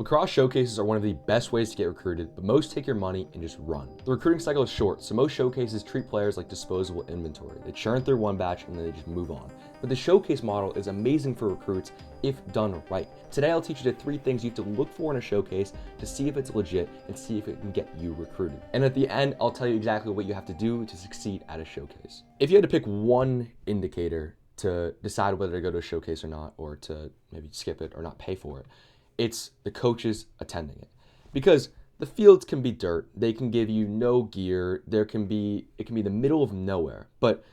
Lacrosse showcases are one of the best ways to get recruited, but most take your money and just run. The recruiting cycle is short, so most showcases treat players like disposable inventory. They churn through one batch and then they just move on. But the showcase model is amazing for recruits if done right. Today I'll teach you the 3 things you have to look for in a showcase to see if it's legit and see if it can get you recruited. And at the end, I'll tell you exactly what you have to do to succeed at a showcase. If you had to pick one indicator to decide whether to go to a showcase or not, or to maybe skip it or not pay for it, it's the coaches attending it. Because the fields can be dirt, they can give you no gear, it can be the middle of nowhere. But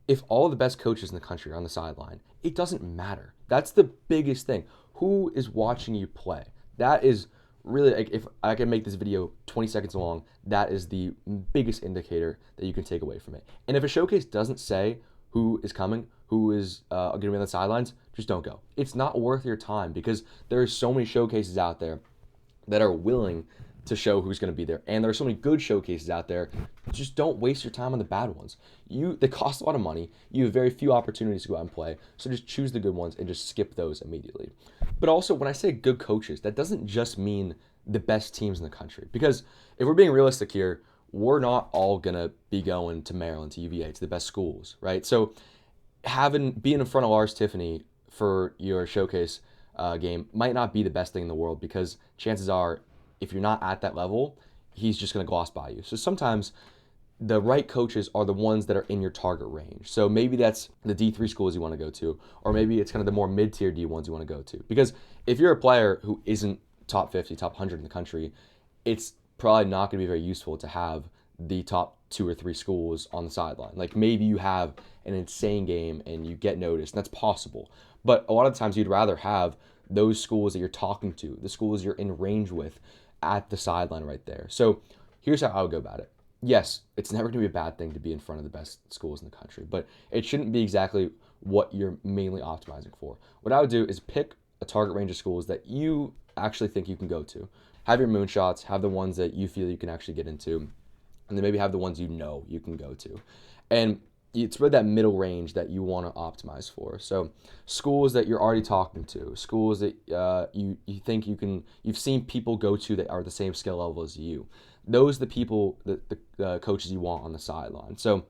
if all the best coaches in the country are on the sideline, it doesn't matter. That's the biggest thing. Who is watching you play? That is really, like, if I can make this video 20 seconds long, that is the biggest indicator that you can take away from it. And if a showcase doesn't say who is coming, who is going to be on the sidelines, just don't go. It's not worth your time because there are so many showcases out there that are willing to show who's going to be there. And there are so many good showcases out there. Just don't waste your time on the bad ones. They cost a lot of money. You have very few opportunities to go out and play. So just choose the good ones and just skip those immediately. But also, when I say good coaches, that doesn't just mean the best teams in the country. Because if we're being realistic here, we're not all going to be going to Maryland, to UVA, to the best schools, right? So being in front of Lars Tiffany for your showcase game might not be the best thing in the world, because chances are, if you're not at that level, he's just going to gloss by you. So sometimes the right coaches are the ones that are in your target range. So maybe that's the D3 schools you want to go to, or maybe it's kind of the more mid-tier D1s you want to go to. Because if you're a player who isn't top 50, top 100 in the country, it's probably not going to be very useful to have the top 2 or 3 schools on the sideline. Like, maybe you have an insane game and you get noticed, and that's possible. But a lot of the times you'd rather have those schools that you're talking to, the schools you're in range with, at the sideline right there. So here's how I would go about it. Yes, it's never going to be a bad thing to be in front of the best schools in the country, but it shouldn't be exactly what you're mainly optimizing for. What I would do is pick a target range of schools that you actually think you can go to. Have your moonshots, have the ones that you feel you can actually get into, and then maybe have the ones you know you can go to. And it's really that middle range that you want to optimize for. So schools that you're already talking to, schools that you think you've seen people go to that are the same skill level as you. Those are the people, the coaches you want on the sideline. So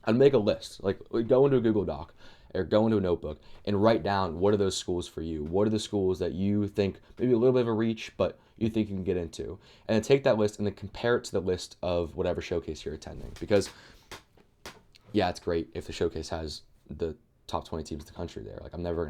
I'd make a list, like go into a Google Doc or go into a notebook and write down what are those schools for you. What are the schools that you think maybe a little bit of a reach, but you think you can get into. And then take that list and then compare it to the list of whatever showcase you're attending. Because yeah, it's great if the showcase has the top 20 teams in the country there. Like, I'm never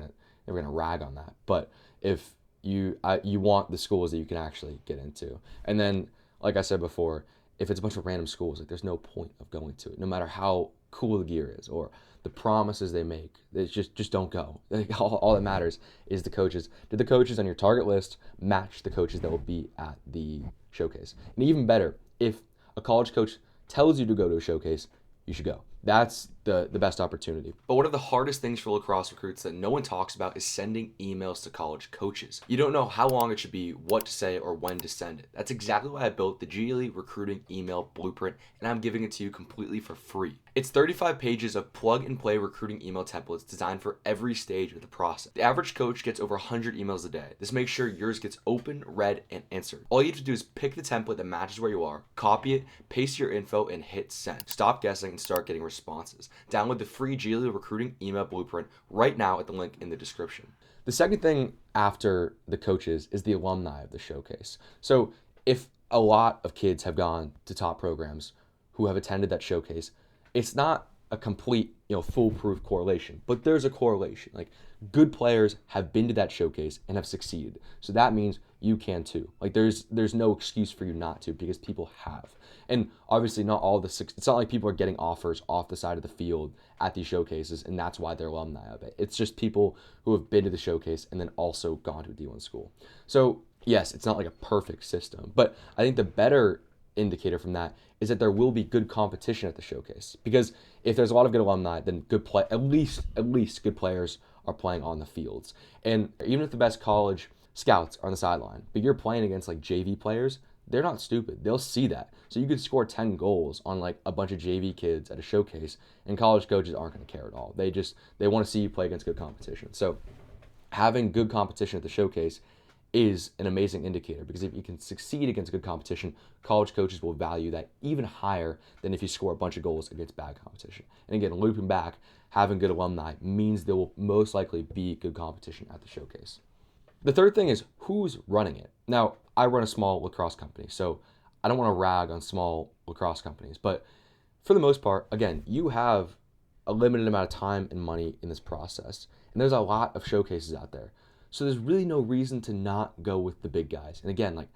gonna rag on that. But if you want the schools that you can actually get into. And then, like I said before, if it's a bunch of random schools, like, there's no point of going to it, no matter how cool the gear is or the promises they make. It's just don't go. Like, all that matters is the coaches. Did the coaches on your target list match the coaches that will be at the showcase? And even better, if a college coach tells you to go to a showcase, you should go. That's the best opportunity. But one of the hardest things for lacrosse recruits that no one talks about is sending emails to college coaches. You don't know how long it should be, what to say, or when to send it. That's exactly why I built the GLE Recruiting Email Blueprint, and I'm giving it to you completely for free. It's 35 pages of plug-and-play recruiting email templates designed for every stage of the process. The average coach gets over 100 emails a day. This makes sure yours gets open, read, and answered. All you have to do is pick the template that matches where you are, copy it, paste your info, and hit send. Stop guessing and start getting responses. Download the free GLE Recruiting Email Blueprint right now at the link in the description. The second thing after the coaches is the alumni of the showcase. So if a lot of kids have gone to top programs who have attended that showcase, it's not a complete, foolproof correlation, but there's a correlation. Like, good players have been to that showcase and have succeeded. So that means you can too. Like, there's no excuse for you not to, because people have. And obviously not all it's not like people are getting offers off the side of the field at these showcases and that's why they're alumni of it. It's just people who have been to the showcase and then also gone to a D1 school. So yes, it's not like a perfect system, but I think the better indicator from that is that there will be good competition at the showcase, because if there's a lot of good alumni, then at least good players are playing on the fields. And even if the best college scouts are on the sideline, but you're playing against like JV players, they're not stupid. They'll see that. So you could score 10 goals on like a bunch of JV kids at a showcase, and college coaches aren't going to care at all. They want to see you play against good competition. So having good competition at the showcase is an amazing indicator, because if you can succeed against good competition, college coaches will value that even higher than if you score a bunch of goals against bad competition. And again, looping back, having good alumni means there will most likely be good competition at the showcase. The third thing is who's running it. Now, I run a small lacrosse company, so I don't want to rag on small lacrosse companies, but for the most part, again, you have a limited amount of time and money in this process, and there's a lot of showcases out there. So there's really no reason to not go with the big guys. And again, like,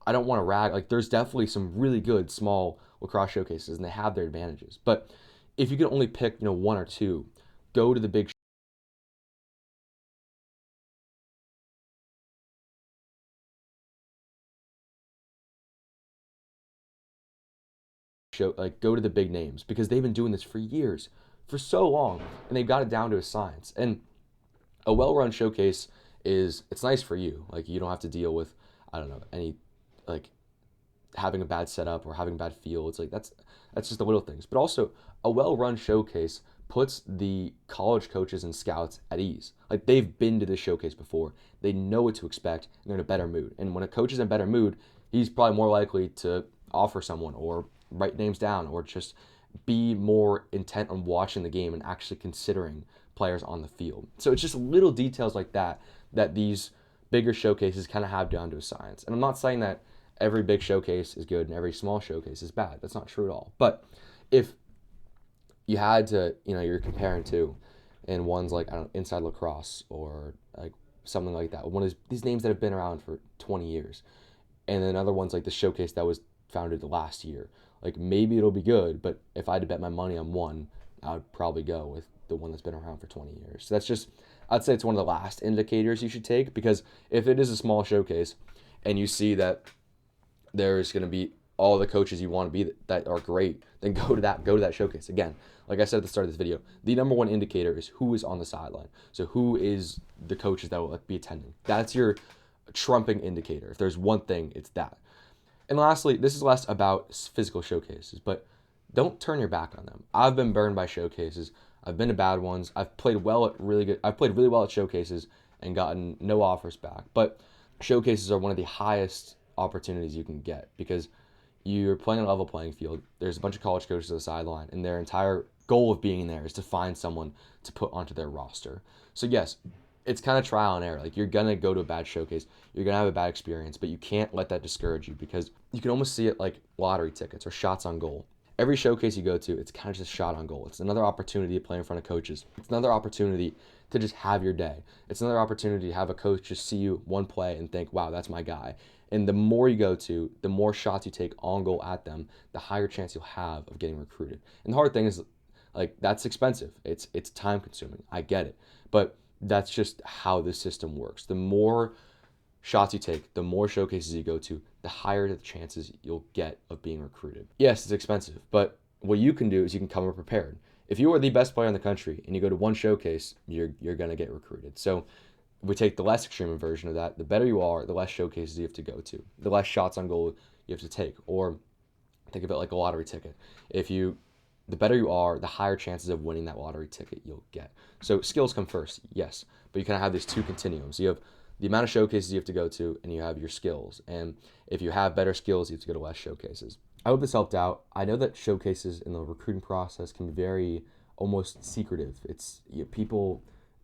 I don't want to rag, like, there's definitely some really good small lacrosse showcases, and they have their advantages. But if you can only pick, one or two, go to the big show, like, go to the big names, because they've been doing this for years, for so long, and they've got it down to a science. And a well-run showcase it's nice for you. Like, you don't have to deal with, I don't know, any, like, having a bad setup or having a bad feel. It's like that's just the little things. But also, a well-run showcase puts the college coaches and scouts at ease. Like, they've been to this showcase before. They know what to expect, and they're in a better mood. And when a coach is in a better mood, he's probably more likely to offer someone or write names down or just be more intent on watching the game and actually considering players on the field. So it's just little details like that these bigger showcases kind of have down to a science. And I'm not saying that every big showcase is good and every small showcase is bad. That's not true at all. But if you had to, you're comparing to, and one's like, I don't know, Inside Lacrosse or like something like that, one of these names that have been around for 20 years, and then another one's like the showcase that was founded last year. Like, maybe it'll be good, but if I had to bet my money on one, I would probably go with the one that's been around for 20 years. So that's just, I'd say it's one of the last indicators you should take, because if it is a small showcase and you see that there's going to be all the coaches you want to be that are great, then go to that showcase. Again, like I said at the start of this video, the number one indicator is who is on the sideline. So who is the coaches that will be attending. That's your trumping indicator. If there's one thing, it's that. And lastly, this is less about physical showcases, but don't turn your back on them. I've been burned by showcases. I've been to bad ones. I've played really well at showcases and gotten no offers back. But showcases are one of the highest opportunities you can get, because you're playing on a level playing field. There's a bunch of college coaches on the sideline, and their entire goal of being there is to find someone to put onto their roster. So yes, it's kind of trial and error. Like, you're going to go to a bad showcase. You're going to have a bad experience, but you can't let that discourage you, because you can almost see it like lottery tickets or shots on goal. Every showcase you go to, it's kind of just a shot on goal. It's another opportunity to play in front of coaches. It's another opportunity to just have your day. It's another opportunity to have a coach just see you one play and think, wow, that's my guy. And the more you go to, the more shots you take on goal at them, the higher chance you'll have of getting recruited. And the hard thing is, like, that's expensive. It's time consuming. I get it. But that's just how this system works. The more shots you take, the more showcases you go to, the higher the chances you'll get of being recruited. Yes, it's expensive, but what you can do is you can come prepared. If you are the best player in the country and you go to one showcase, you're going to get recruited. So if we take the less extreme version of that, the better you are, the less showcases you have to go to, the less shots on goal you have to take. Or think of it like a lottery ticket. The better you are, the higher chances of winning that lottery ticket you'll get. So skills come first, yes, but you kind of have these two continuums. You have the amount of showcases you have to go to, and you have your skills. And if you have better skills, you have to go to less showcases. I hope this helped out. I know that showcases in the recruiting process can be very almost secretive.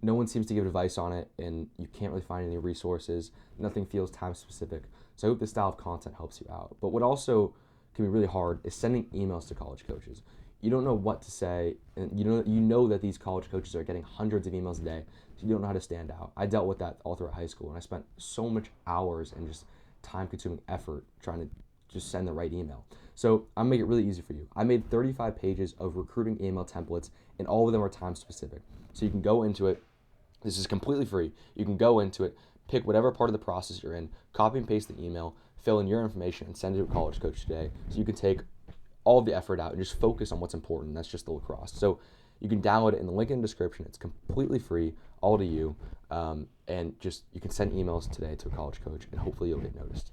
No one seems to give advice on it, and you can't really find any resources. Nothing feels time specific. So I hope this style of content helps you out. But what also can be really hard is sending emails to college coaches. You don't know what to say, and you know that these college coaches are getting hundreds of emails a day, so you don't know how to stand out. I dealt with that all throughout high school, and I spent so much hours and just time-consuming effort trying to just send the right email. So I'm gonna make it really easy for you. I made 35 pages of recruiting email templates, and all of them are time-specific. So you can go into it. This is completely free. You can go into it, pick whatever part of the process you're in, copy and paste the email, fill in your information, and send it to a college coach today, so you can take all of the effort out and just focus on what's important. That's just the lacrosse. So you can download it in the link in the description. It's completely free, all to you. And just, you can send emails today to a college coach, and hopefully you'll get noticed.